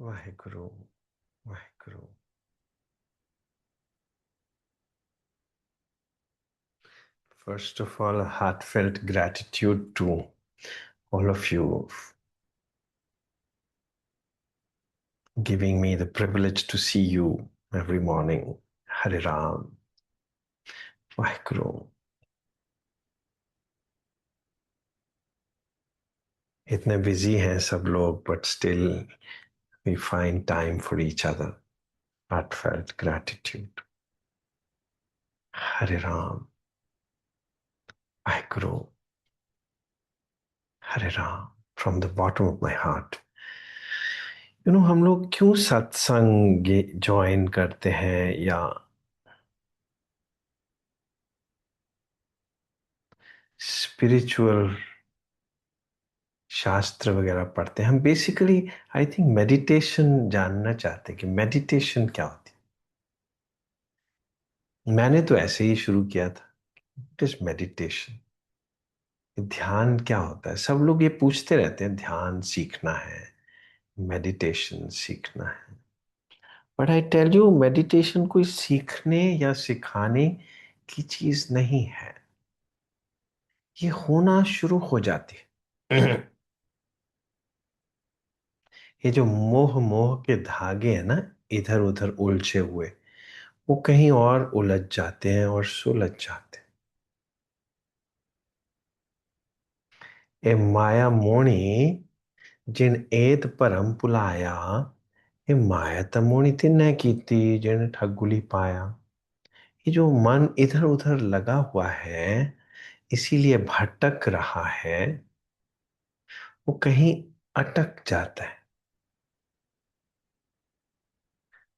Waheguru Waheguru. First of all, a heartfelt gratitude to all of you giving me the privilege to see you every morning. Hare Ram, Vaheguru. इतने busy हैं सब लोग, but still we find time for each other. Heartfelt gratitude. Hare Ram, Vaheguru. Hare Ram, from the bottom of my heart. हम लोग क्यों सत्संग join करते हैं या स्पिरिचुअल शास्त्र वगैरह पढ़ते हैं? हम बेसिकली आई थिंक मेडिटेशन जानना चाहते हैं कि मेडिटेशन क्या होती है। मैंने तो ऐसे ही शुरू किया था, इट इज मेडिटेशन। ध्यान क्या होता है? सब लोग ये पूछते रहते हैं, ध्यान सीखना है, मेडिटेशन सीखना है। But I tell you, meditation कोई सीखने या सिखाने की चीज नहीं है, ये होना शुरू हो जाती है। ये जो मोह मोह के धागे हैं ना, इधर उधर उलझे हुए, वो कहीं और उलझ जाते हैं और सुलझ जाते हैं। ए माया मोणी जिन एत परम पुलाया, ये माया तमोणी तिन्ने कीती जिन ठगुली पाया। ये जो मन इधर उधर लगा हुआ है, इसीलिए भटक रहा है, वो कहीं अटक जाता है,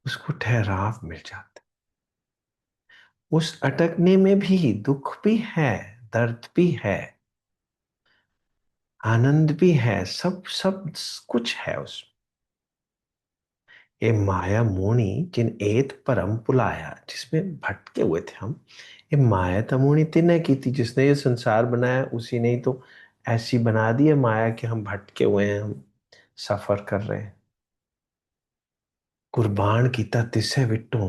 उसको ठहराव मिल जाता है। उस अटकने में भी दुख भी है, दर्द भी है, आनंद भी है, सब सब कुछ है उसमें। ये माया मोनी जिन एत परम पुलाया, जिसमें भटके हुए थे हम, ये माया तमोनी तिन्ने की थी, जिसने ये संसार बनाया उसी ने ही तो ऐसी बना दी है माया कि हम भटके हुए हैं, हम सफर कर रहे हैं। कुर्बान कीता तिसे विटो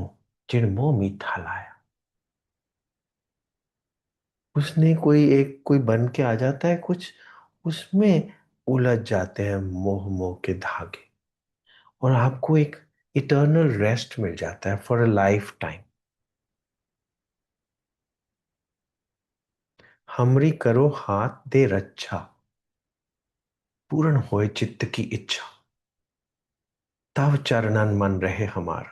जिन मोह मीठा लाया। उसने कोई बन के आ जाता है कुछ, उसमें उलझ जाते हैं मोह मोह के धागे, और आपको एक इटर्नल रेस्ट मिल जाता है फॉर अ लाइफ टाइम। हमरी करो हाथ दे रक्षा, पूर्ण होए चित्त की इच्छा, तव चरणन मन रहे हमारा,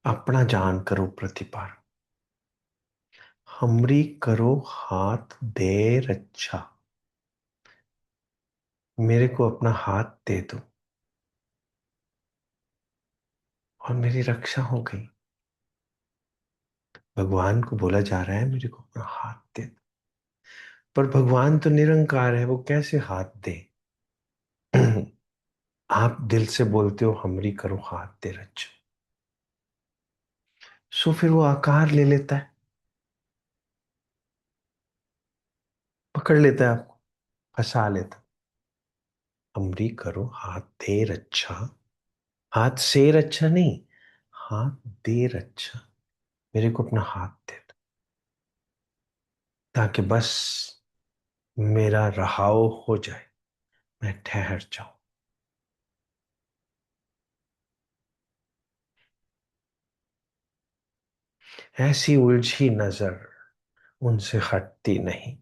अपना जान करो प्रतिपार। हमरी करो हाथ दे रक्षा, मेरे को अपना हाथ दे दो और मेरी रक्षा हो गई। भगवान को बोला जा रहा है मेरे को अपना हाथ दे दो, पर भगवान तो निरंकार है, वो कैसे हाथ दे? आप दिल से बोलते हो हमरी करो हाथ दे रक्षा, सो फिर वो आकार ले लेता है, पकड़ लेता है आपको, फंसा लेता है। हमरी करो हाथ दे रक्षा, हाथ से रक्षा नहीं, हाथ दे रक्षा, मेरे को अपना हाथ दे दो, ताकि बस मेरा रहाव हो जाए, मैं ठहर जाऊं। ऐसी उलझी नजर उनसे हटती नहीं,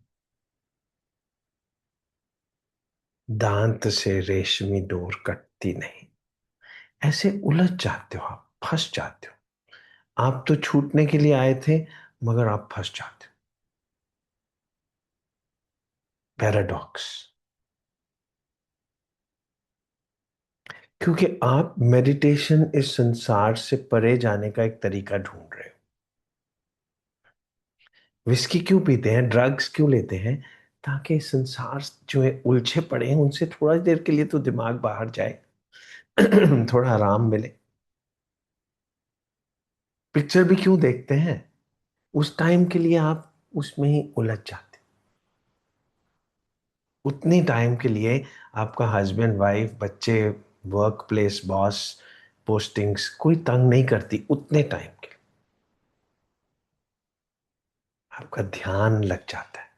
दांत से रेशमी डोर कटती नहीं। ऐसे उलझ जाते हो आप, फंस जाते हो। आप तो छूटने के लिए आए थे, मगर आप फंस जाते हो। पैराडॉक्स। क्योंकि आप मेडिटेशन इस संसार से परे जाने का एक तरीका ढूंढ रहे हो। विस्की क्यों पीते हैं, ड्रग्स क्यों लेते हैं? ताकि संसार जो है उलझे पड़े हैं उनसे थोड़ा देर के लिए तो दिमाग बाहर जाए, थोड़ा आराम मिले। पिक्चर भी क्यों देखते हैं? उस टाइम के लिए आप उसमें ही उलझ जाते, उतनी टाइम के लिए आपका हस्बैंड वाइफ बच्चे वर्क प्लेस बॉस पोस्टिंग्स कोई तंग नहीं करती उतने टाइम के लिए। आपका ध्यान लग जाता है,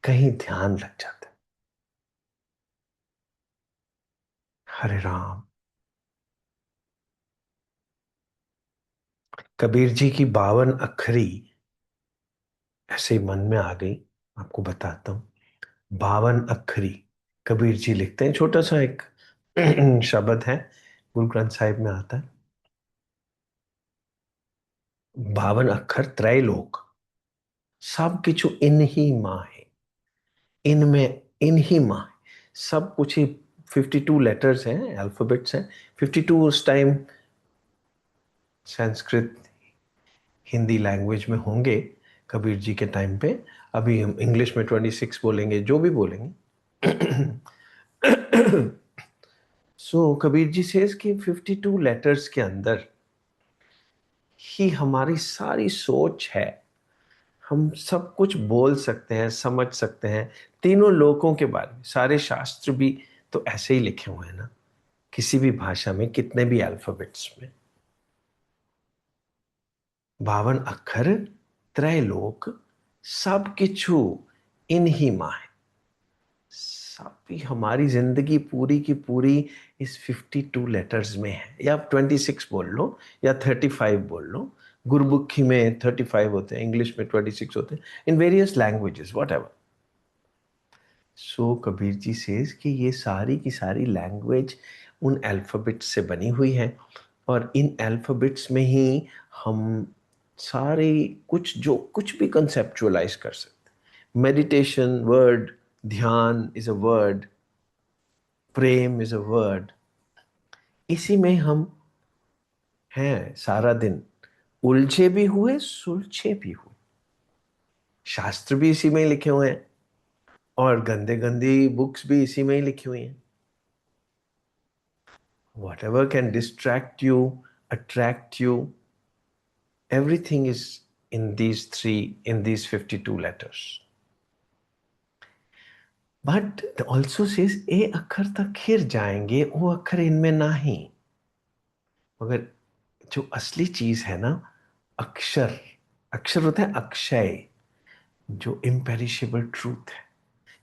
कहीं ध्यान लग जाता है। हरे राम। कबीर जी की 52 अखरी ऐसे ही मन में आ गई, आपको बताता हूँ। 52 अखरी कबीर जी लिखते हैं, छोटा सा एक शब्द है, गुरु ग्रंथ साहिब में आता है। 52 अखर त्रैलोक सब किछु इन ही माँ है, इनमें इन ही माँ है, सब कुछ ही। 52 लेटर्स हैं, अल्फाबेट्स हैं। 52 उस टाइम संस्कृत हिंदी लैंग्वेज में होंगे कबीर जी के टाइम पे। अभी हम इंग्लिश में 26 बोलेंगे, जो भी बोलेंगे। सो कबीर जी सेज कि 52 लेटर्स के अंदर ही हमारी सारी सोच है। हम सब कुछ बोल सकते हैं, समझ सकते हैं, तीनों लोकों के बारे में। सारे शास्त्र भी तो ऐसे ही लिखे हुए हैं ना, किसी भी भाषा में, कितने भी अल्फाबेट्स में। 52 अखर त्रैलोक सब किछु इन ही माँ है। सब भी हमारी जिंदगी पूरी की पूरी इस 52 लेटर्स में है। या आप 26 बोल लो या 35 बोल लो। गुरमुखी में 35 होते हैं, इंग्लिश में 26 होते हैं, in various languages whatever. So Kabir ji says कि ये सारी की सारी लैंग्वेज उन अल्फाबेट्स से बनी हुई है, और इन अल्फाबेट्स में ही हम सारे कुछ, जो कुछ भी कंसेप्चुअलाइज कर सकते। मेडिटेशन वर्ड, ध्यान is a word, Prem is a word. इसी में हम हैं सारा दिन, उलझे भी हुए सुलझे भी हुए। शास्त्र भी इसी में ही लिखे हुए हैं, और गंदे गंदी बुक्स भी इसी में ही लिखी हुई हैं। Whatever can distract you, attract you, everything is in these three, in these 52 letters. But it also says, ए अक्षर तक खिर जाएंगे, वो अक्षर इनमें नहीं। मगर जो असली चीज है ना, अक्षर, अक्षर होता है अक्षय, जो इम्पेरिशेबल ट्रूथ है।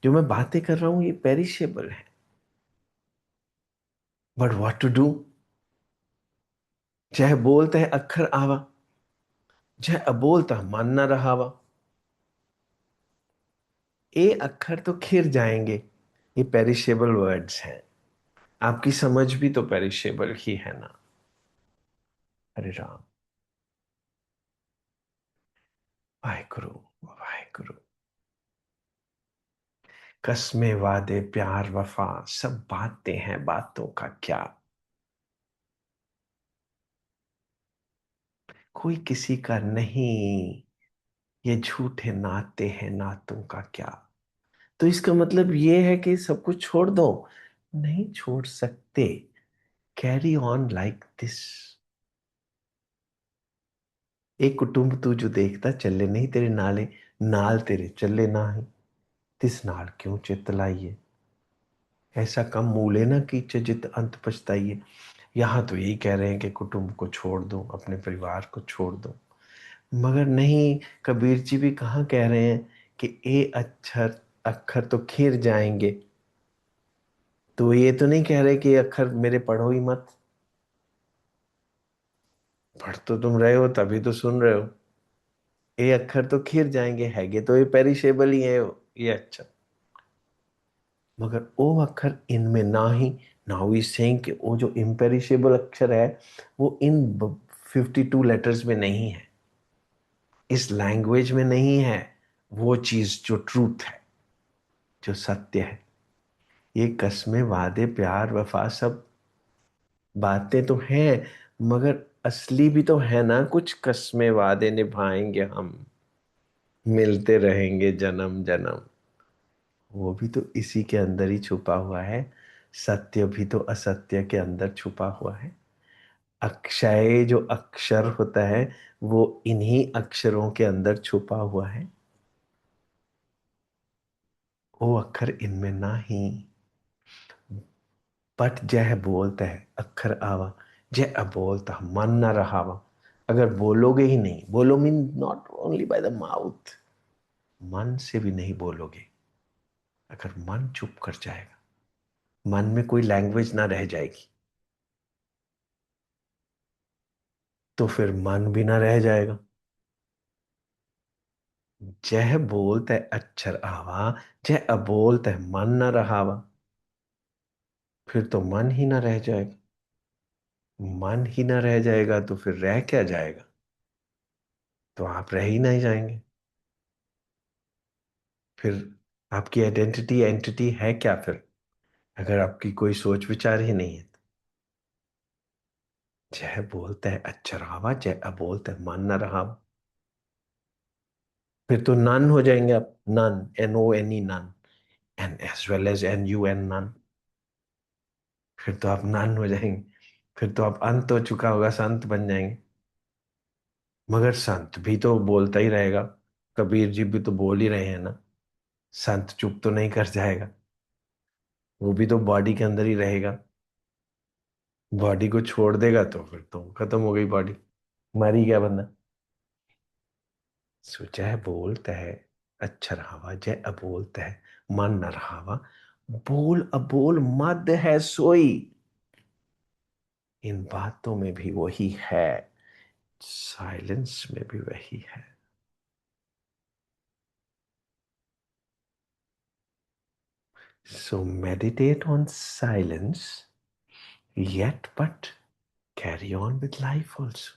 जो मैं बातें कर रहा हूं ये पेरिशेबल है, बट व्हाट टू डू। चाहे बोलते हैं अक्षर आवा, चाहे अबोलता मन न रहावा। ए अक्षर तो खिर जाएंगे, ये पेरिशेबल वर्ड्स हैं। आपकी समझ भी तो पेरिशेबल ही है ना। हरे राम। वाहेगुरु, वाहेगुरु। कस्में वादे प्यार वफा सब बातें हैं, बातों का क्या। कोई किसी का नहीं, ये झूठे नाते हैं, नातों का क्या। तो इसका मतलब ये है कि सब कुछ छोड़ दो, नहीं छोड़ सकते। Carry on like this. एक कुटुंब तू जो देखता चले नहीं तेरे नाले, नाल तेरे चले ना है, तिस नाल क्यों चित लाइए। ऐसा कम मूले ना कीचे जित अंत पछताइए। यहाँ तो यही कह रहे हैं कि कुटुंब को छोड़ दो, अपने परिवार को छोड़ दो। मगर नहीं, कबीर जी भी कहाँ कह रहे हैं कि ए अक्षर, अक्षर तो खिर जाएंगे। तो ये तो नहीं कह रहे कि ये अक्षर मेरे पढ़ो ही मत। पढ़ तो तुम रहे हो, तभी तो सुन रहे हो। ये अक्षर तो खिर जाएंगे, हैगे तो ये पेरिशेबल ही है ये। अच्छा, मगर ओ अक्षर इनमें ना ही। नाउ इज सेइंग कि वो जो इम्पेरिशेबल अक्षर है वो इन 52 लेटर्स में नहीं है, इस लैंग्वेज में नहीं है। वो चीज जो ट्रूथ है, जो सत्य है। ये कस्में वादे प्यार वफा सब बातें तो हैं, मगर असली भी तो है ना। कुछ कस्में वादे निभाएंगे हम, मिलते रहेंगे जन्म जन्म। वो भी तो इसी के अंदर ही छुपा हुआ है। सत्य भी तो असत्य के अंदर छुपा हुआ है। अक्षय जो अक्षर होता है वो इन्हीं अक्षरों के अंदर छुपा हुआ है। ओ अखर इनमें नाही, बट जह बोलत है अखर आवा, जह अबोलता मन न रहावा। अगर बोलोगे ही नहीं, बोलो mean not only by the mouth, मन से भी नहीं बोलोगे, अगर मन चुप कर जाएगा, मन में कोई लैंग्वेज ना रह जाएगी, तो फिर मन भी ना रह जाएगा। जह बोलत है अक्षर आवा, जह अबोलत है मन न रहावा। फिर तो मन ही ना रह जाएगा, मन ही ना रह जाएगा तो फिर रह क्या जाएगा? तो आप रह ही नहीं जाएंगे। फिर आपकी आइडेंटिटी एंटिटी है क्या फिर, अगर आपकी कोई सोच विचार ही नहीं है? जह बोलता है अक्षरावा, जह अबोलता है मन न रहा। फिर तो नन हो जाएंगे आप, none, NONE, none, and as well as NUN, nun. फिर तो आप नन हो जाएंगे, फिर तो आप अंत हो चुका होगा, संत बन जाएंगे। मगर संत भी तो बोलता ही रहेगा, कबीर जी भी तो बोल ही रहे हैं ना, संत चुप तो नहीं कर जाएगा, वो भी तो बॉडी के अंदर ही रहेगा। बॉडी को छोड़ देगा तो फिर तो खत्म हो गई बॉडी, मर ही गया बंदा। सो जय बोलता है अक्षर हवा, जय अबोलता है मन न रहावा। बोल अबोल मद है सोई, इन बातों में भी वही है, साइलेंस में भी वही है। So meditate on silence, yet but carry on with life also,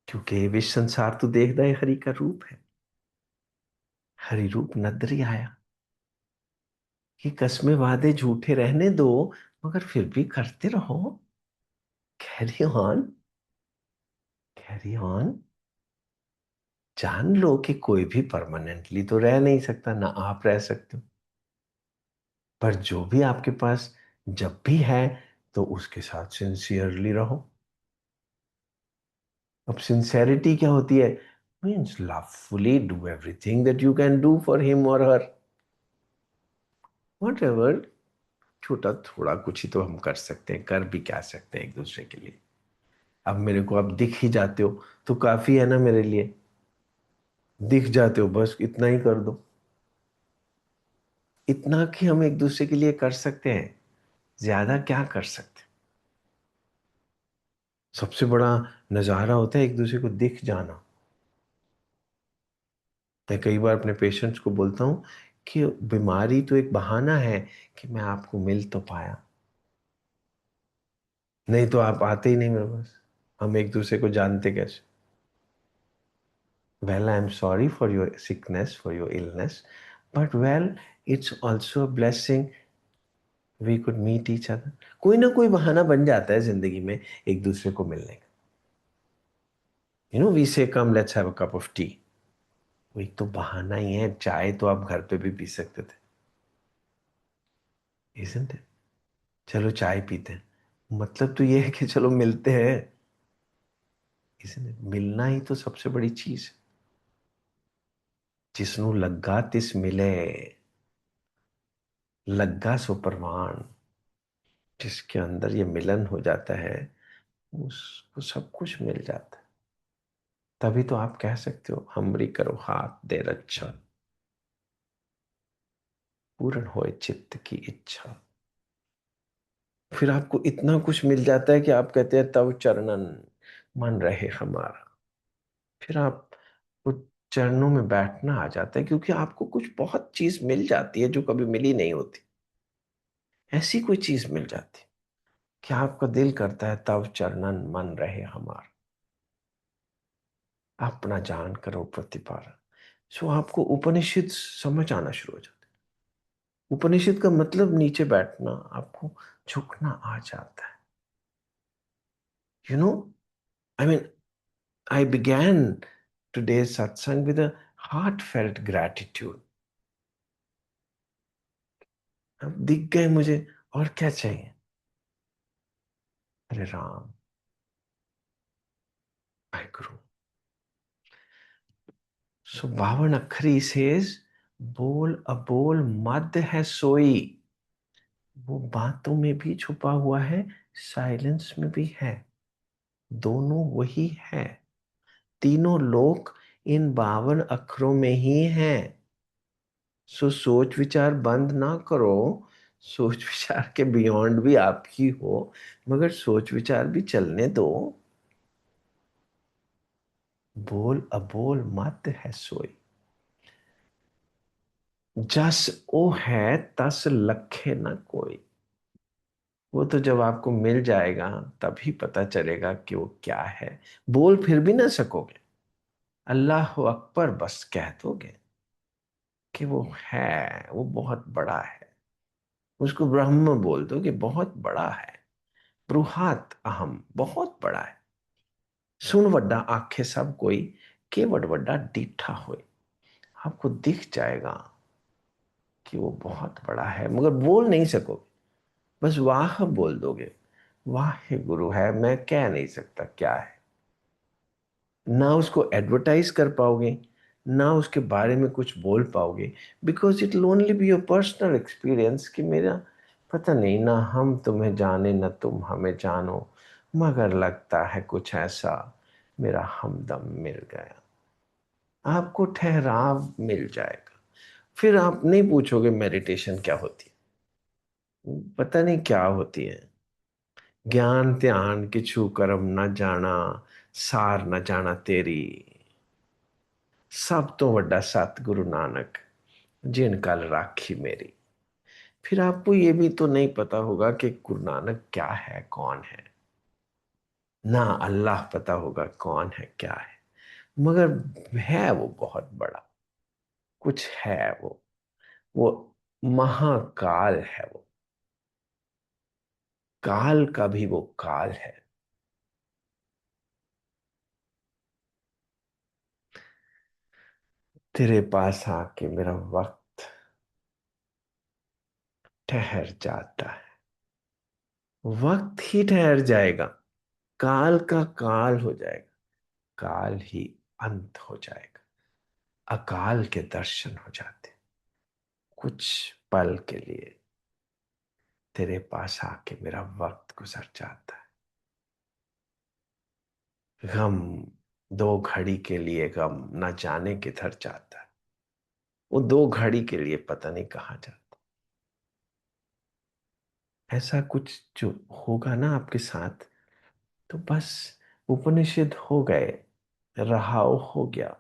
क्योंकि ये विश्व संसार तो देखता है हरि का रूप है, हरि रूप नदरी आया। कि कस्में वादे झूठे रहने दो, मगर फिर भी करते रहो, कैरी ऑन, कैरी ऑन। जान लो कि कोई भी परमानेंटली तो रह नहीं सकता, ना आप रह सकते हो, पर जो भी आपके पास जब भी है, तो उसके साथ सिंसियरली रहो। अब सिंसेरिटी क्या होती है? Means lovefully do everything that you can do for him और हर, वट एवर। छोटा थोड़ा कुछ ही तो हम कर सकते हैं, कर भी क्या सकते हैं एक दूसरे के लिए। अब मेरे को आप दिख ही जाते हो तो काफी है ना मेरे लिए, दिख जाते हो बस इतना ही कर दो, इतना कि हम एक दूसरे के लिए कर सकते हैं, ज्यादा क्या कर सकते हैं। सबसे बड़ा नजारा होता है एक दूसरे को दिख जाना। मैं कई बार अपने पेशेंट्स को बोलता हूँ कि बीमारी तो एक बहाना है कि मैं आपको मिल तो पाया, नहीं तो आप आते ही नहीं मेरे पास, हम एक दूसरे को जानते कैसे? Well, I'm sorry for your sickness, for your illness, but well, it's also a blessing we could meet each other. कोई ना कोई बहाना बन जाता है जिंदगी में एक दूसरे को मिलने का। We say come let's have a cup of tea. वो एक तो बहाना ही है, चाय तो आप घर पे भी पी सकते थे, isn't it? चलो चाय पीते हैं, मतलब तो ये है कि चलो मिलते हैं, isn't it? मिलना ही तो सबसे बड़ी चीज है। जिसनु लग्गा तिस मिले, लग्गा सो परवान। जिसके अंदर ये मिलन हो जाता है, उसको सब कुछ मिल जाता है। तभी तो आप कह सकते हो हमरी करो हाथ दे रक्षा, पूर्ण होए चित्त की इच्छा। फिर आपको इतना कुछ मिल जाता है कि आप कहते हैं तव चरणन मन रहे हमारा। फिर आप वो चरणों में बैठना आ जाता है, क्योंकि आपको कुछ बहुत चीज मिल जाती है जो कभी मिली नहीं होती। ऐसी कोई चीज मिल जाती है कि आपका दिल करता है तव चरणन मन रहे हमारा, अपना जान करो प्रतिपालन। सो आपको उपनिषद समझ आना शुरू हो जाता है। उपनिषद का मतलब नीचे बैठना, आपको झुकना आ जाता है। You know I mean, I began today's satsang with a heartfelt gratitude. अब दिख गए मुझे, और क्या चाहिए? अरे राम, आई गुरु। सो बावन अखरी सेज, बोल अबोल मद है सोई। वो बातों में भी छुपा हुआ है, साइलेंस में भी है, दोनों वही है। तीनों लोक इन बावन अक्षरों में ही हैं। सो सोच विचार बंद ना करो। सोच विचार के बियॉन्ड भी आप ही हो, मगर सोच विचार भी चलने दो। बोल अबोल मत है सोई। जस ओ है तस लखे न कोई। वो तो जब आपको मिल जाएगा तभी पता चलेगा कि वो क्या है। बोल फिर भी ना सकोगे, अल्लाह अकबर बस कह दोगे कि वो है, वो बहुत बड़ा है। उसको ब्रह्म बोल दो कि बहुत बड़ा है। बृहत अहम, बहुत बड़ा है। सुन वड्डा आखे सब कोई, केवट वड्डा डिठा होए। आपको दिख जाएगा कि वो बहुत बड़ा है, मगर बोल नहीं सकोगे। बस वाह बोल दोगे। वाह गुरु है, मैं कह नहीं सकता क्या है। ना उसको एडवर्टाइज कर पाओगे, ना उसके बारे में कुछ बोल पाओगे, because it will only be your personal experience कि मेरा पता नहीं, ना हम तुम्हें जाने ना तुम हमें जानो, मगर लगता है कुछ ऐसा, मेरा हमदम मिल गया। आपको ठहराव मिल जाएगा। फिर आप नहीं पूछोगे मेडिटेशन क्या होती है, पता नहीं क्या होती है। ज्ञान ध्यान किछु करम न जाना, सार न जाना तेरी। सब तो वड्डा सतगुरु नानक, जिन कल राखी मेरी। फिर आपको ये भी तो नहीं पता होगा कि गुरु नानक क्या है, कौन है। ना अल्लाह पता होगा कौन है क्या है, मगर है वो बहुत बड़ा, कुछ है वो महाकाल है वो। काल का भी वो काल है। तेरे पास आके मेरा वक्त ठहर जाता है। वक्त ही ठहर जाएगा, काल का काल हो जाएगा, काल ही अंत हो जाएगा। अकाल के दर्शन हो जाते, कुछ पल के लिए तेरे पास आके मेरा वक्त गुजर जाता है। गम, दो घड़ी के लिए गम न जाने किधर जाता है। वो दो घड़ी के लिए पता नहीं कहाँ जाता। ऐसा कुछ जो होगा ना आपके साथ, तो बस उपनिषद हो गए, रहाओ हो गया।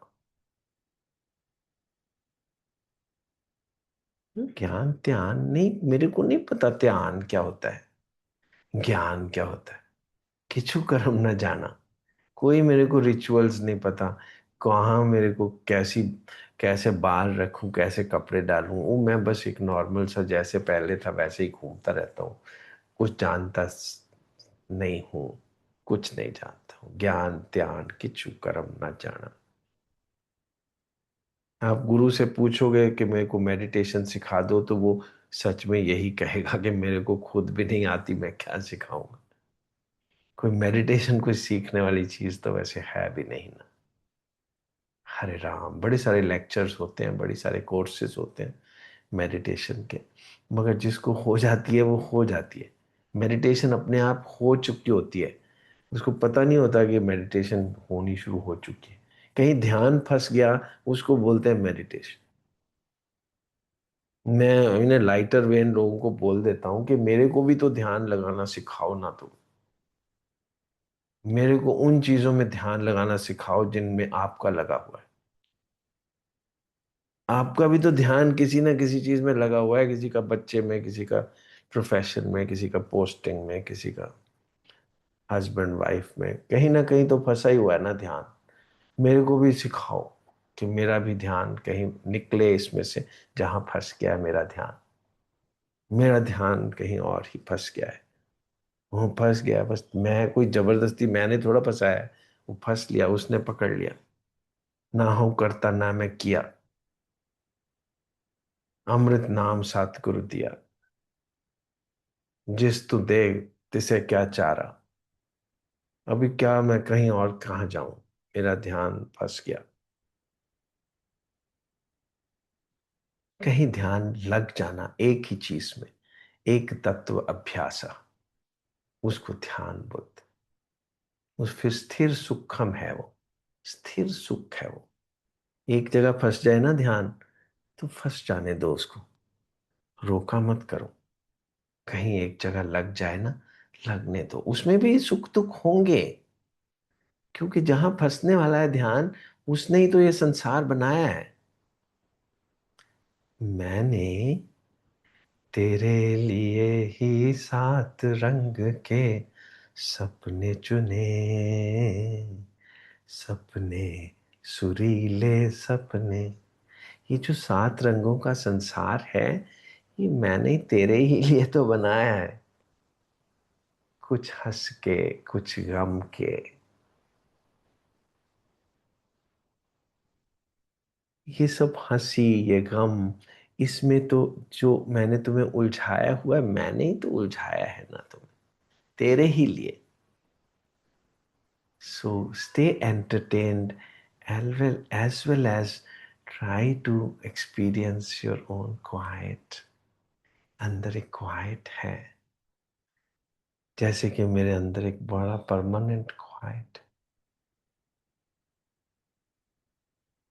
ज्ञान ध्यान नहीं, मेरे को नहीं पता ध्यान क्या होता है, ज्ञान क्या होता है। किछु कर्म न जाना, कोई मेरे को रिचुअल्स नहीं पता। कहाँ मेरे को कैसी, कैसे बाल रखूं, कैसे कपड़े डालूं, वो मैं बस एक नॉर्मल सा जैसे पहले था वैसे ही घूमता रहता हूँ। कुछ जानता नहीं हूँ, कुछ नहीं जानता हूँ। ज्ञान ध्यान किछु कर्म न जाना। आप गुरु से पूछोगे कि मेरे को मेडिटेशन सिखा दो, तो वो सच में यही कहेगा कि मेरे को खुद भी नहीं आती, मैं क्या सिखाऊंगा। कोई मेडिटेशन कोई सीखने वाली चीज तो वैसे है भी नहीं ना। हरे राम, बड़े सारे लेक्चर्स होते हैं, बड़े सारे कोर्सेज होते हैं मेडिटेशन के, मगर जिसको हो जाती है वो हो जाती है। मेडिटेशन अपने आप हो चुकी होती है, उसको पता नहीं होता कि मेडिटेशन होनी शुरू हो चुकी है। कहीं ध्यान फंस गया, उसको बोलते हैं मेडिटेशन। मैं इन्हें लाइटर वेन लोगों को बोल देता हूँ कि मेरे को भी तो ध्यान लगाना सिखाओ ना तुम। मेरे को उन चीजों में ध्यान लगाना सिखाओ जिनमें आपका लगा हुआ है। आपका भी तो ध्यान किसी ना किसी चीज में लगा हुआ है, किसी का बच्चे में, किसी का प्रोफेशन में, किसी का पोस्टिंग में, किसी का हस्बैंड वाइफ में, कहीं ना कहीं तो फंसा ही हुआ है ना ध्यान। मेरे को भी सिखाओ कि मेरा भी ध्यान कहीं निकले इसमें से, जहां फंस गया है मेरा ध्यान। मेरा ध्यान कहीं और ही फंस गया है, वो फंस गया है। बस मैं कोई जबरदस्ती, मैंने थोड़ा फंसाया है, वो फंस लिया, उसने पकड़ लिया। ना हो करता ना मैं किया, अमृत नाम सतगुरु दिया। जिस तू दे तिसे क्या चारा। अभी क्या मैं कहीं और कहाँ जाऊं, मेरा ध्यान फंस गया। कहीं ध्यान लग जाना एक ही चीज में, एक तत्व अभ्यास, उसको ध्यान बोलते। उस फिर स्थिर सुखम है वो, स्थिर सुख है वो। एक जगह फंस जाए ना ध्यान, तो फंस जाने दो उसको, रोका मत करो। कहीं एक जगह लग जाए ना, लगने दो, उसमें भी सुख दुख होंगे, क्योंकि जहां फंसने वाला है ध्यान, उसने ही तो ये संसार बनाया है। मैंने तेरे लिए ही सात रंग के सपने चुने, सपने सुरीले सपने। ये जो सात रंगों का संसार है, ये मैंने तेरे ही लिए तो बनाया है। कुछ हंस के, कुछ गम के। ये सब हंसी, ये गम, इसमें तो जो मैंने तुम्हें उलझाया हुआ है, मैंने ही तो उलझाया है ना तुम्हें, तेरे ही लिए। So stay entertained, as well as try to experience your own quiet. अंदर एक क्वाइट है, जैसे कि मेरे अंदर एक बड़ा परमानेंट क्वाइट,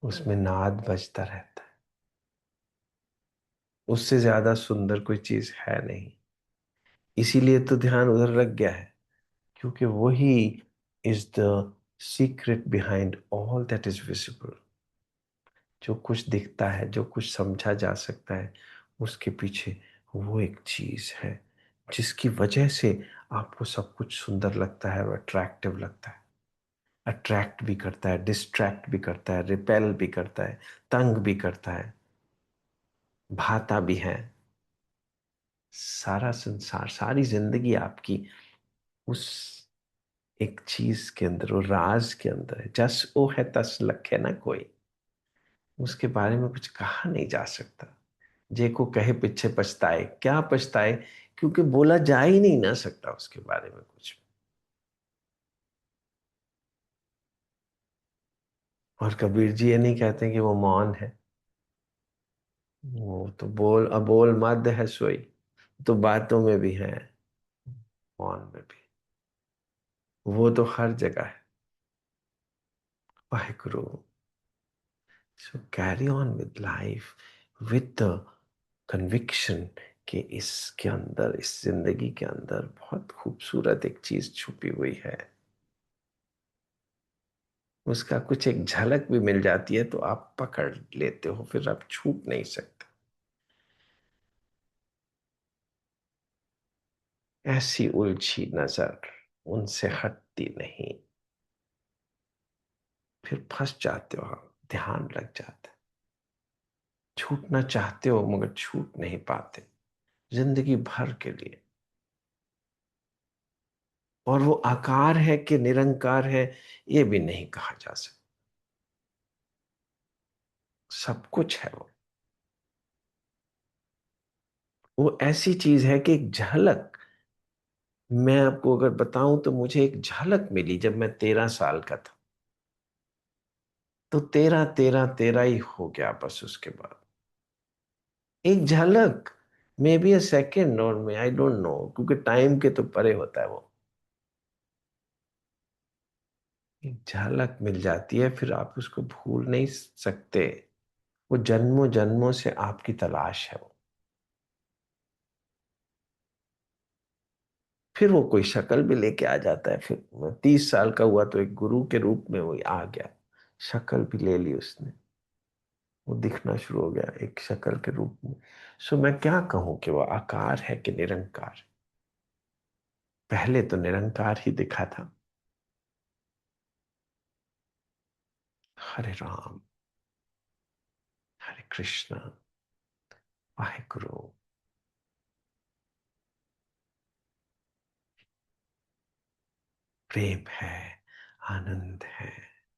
उसमें नाद बजता रहता है। उससे ज्यादा सुंदर कोई चीज है नहीं। इसीलिए तो ध्यान उधर लग गया है, क्योंकि वही is the secret behind all that is visible. जो कुछ दिखता है, जो कुछ समझा जा सकता है, उसके पीछे वो एक चीज है जिसकी वजह से आपको सब कुछ सुंदर लगता है और अट्रैक्टिव लगता है। अट्रैक्ट भी करता है, डिस्ट्रैक्ट भी करता है, रिपेल भी करता है, तंग भी करता है, भाता भी है। सारा संसार, सारी जिंदगी आपकी उस एक चीज के अंदर, वो राज के अंदर है। जस ओ है तस लख है ना कोई, उसके बारे में कुछ कहा नहीं जा सकता। जे को कहे पीछे पछताए, क्या पछताए, क्योंकि बोला जा ही नहीं ना सकता उसके बारे में कुछ। और कबीर जी ये नहीं कहते कि वो मौन है, वो तो बोल अबोल मध्य है सोई, तो बातों में भी है, मौन में भी। वो तो हर जगह है। Waheguru. So carry on with life, with the conviction कि इसके अंदर, इस जिंदगी के अंदर बहुत खूबसूरत एक चीज छुपी हुई है। उसका कुछ एक झलक भी मिल जाती है तो आप पकड़ लेते हो, फिर आप छूट नहीं सकते। ऐसी उलझी नजर उनसे हटती नहीं, फिर फंस जाते हो आप, ध्यान लग जाता है। छूटना चाहते हो मगर छूट नहीं पाते, जिंदगी भर के लिए। और वो आकार है कि निरंकार है, ये भी नहीं कहा जा सकता। सब कुछ है वो। वो ऐसी चीज है कि एक झलक, मैं आपको अगर बताऊं तो मुझे एक झलक मिली जब मैं 13 साल का था। तो तेरा तेरा तेरा ही हो गया बस। उसके बाद एक झलक, मे बी अ सेकेंड और मे आई डोंट नो, क्योंकि टाइम के तो परे होता है वो। एक झलक मिल जाती है, फिर आप उसको भूल नहीं सकते। वो जन्मों जन्मों से आपकी तलाश है वो। फिर वो कोई शक्ल भी लेके आ जाता है। फिर मैं 30 साल का हुआ तो एक गुरु के रूप में वो आ गया, शक्ल भी ले ली उसने। वो दिखना शुरू हो गया एक शक्ल के रूप में। सो मैं क्या कहूं कि वो आकार है कि निरंकार। पहले तो निरंकार ही दिखा था। हरे राम, हरे कृष्ण, वाहेगुरु। प्रेम है, आनंद है।